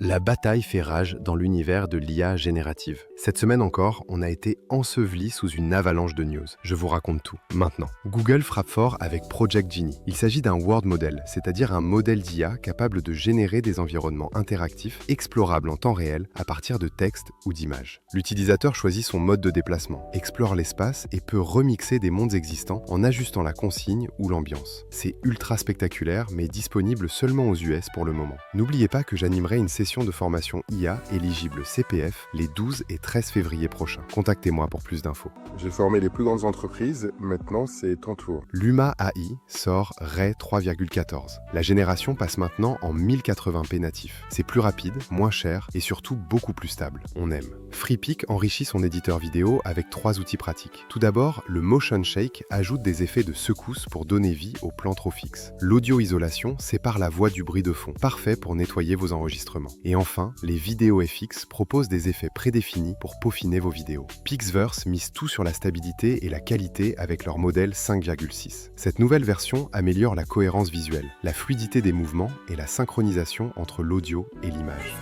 La bataille fait rage dans l'univers de l'IA générative. Cette semaine encore, on a été enseveli sous une avalanche de news. Je vous raconte tout, maintenant. Google frappe fort avec Project Genie. Il s'agit d'un world model, c'est-à-dire un modèle d'IA capable de générer des environnements interactifs explorables en temps réel à partir de textes ou d'images. L'utilisateur choisit son mode de déplacement, explore l'espace et peut remixer des mondes existants en ajustant la consigne ou l'ambiance. C'est ultra spectaculaire, mais disponible seulement aux US pour le moment. N'oubliez pas que j'animerai une session de formation IA éligible CPF les 12 et 13 février prochains. Contactez-moi pour plus d'infos. J'ai formé les plus grandes entreprises, maintenant c'est ton tour. Luma AI sort Ray 3,14. La génération passe maintenant en 1080p natif. C'est plus rapide, moins cher et surtout beaucoup plus stable. On aime. FreePic enrichit son éditeur vidéo avec 3 outils pratiques. Tout d'abord, le Motion Shake ajoute des effets de secousse pour donner vie aux plans trop fixes. L'audio-isolation sépare la voix du bruit de fond, parfait pour nettoyer vos enregistrements. Et enfin, les vidéos FX proposent des effets prédéfinis pour peaufiner vos vidéos. Pixverse mise tout sur la stabilité et la qualité avec leur modèle 5,6. Cette nouvelle version améliore la cohérence visuelle, la fluidité des mouvements et la synchronisation entre l'audio et l'image.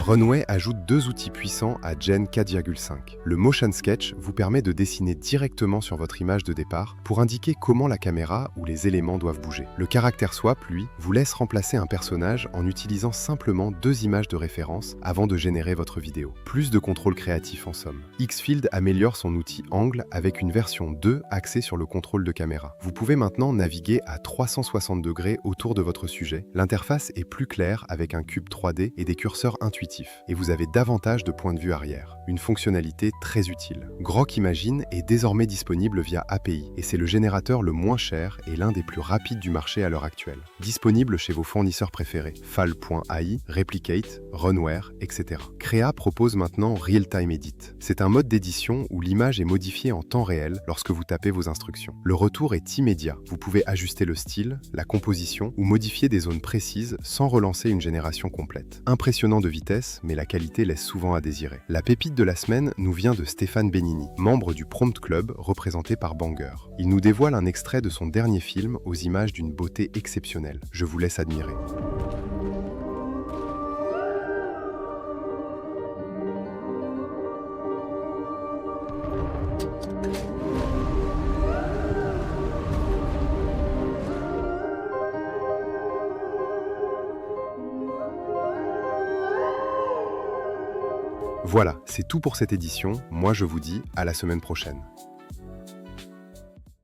Runway ajoute 2 outils puissants à Gen 4,5. Le Motion Sketch vous permet de dessiner directement sur votre image de départ pour indiquer comment la caméra ou les éléments doivent bouger. Le Character Swap, lui, vous laisse remplacer un personnage en utilisant simplement 2 images de référence avant de générer votre vidéo. Plus de contrôle créatif en somme. Xfield améliore son outil Angle avec une version 2 axée sur le contrôle de caméra. Vous pouvez maintenant naviguer à 360 degrés autour de votre sujet. L'interface est plus claire avec un cube 3D et des curseurs intuitifs. Et vous avez davantage de points de vue arrière. Une fonctionnalité très utile. Grok Imagine est désormais disponible via API et c'est le générateur le moins cher et l'un des plus rapides du marché à l'heure actuelle. Disponible chez vos fournisseurs préférés, Fal.ai, Replicate, Runware, etc. Crea propose maintenant Real Time Edit. C'est un mode d'édition où l'image est modifiée en temps réel lorsque vous tapez vos instructions. Le retour est immédiat. Vous pouvez ajuster le style, la composition ou modifier des zones précises sans relancer une génération complète. Impressionnant de vitesse, mais la qualité laisse souvent à désirer. La pépite de la semaine nous vient de Stéphane Benini, membre du Prompt Club représenté par Banger. Il nous dévoile un extrait de son dernier film aux images d'une beauté exceptionnelle. Je vous laisse admirer. Voilà, c'est tout pour cette édition. Moi, je vous dis à la semaine prochaine.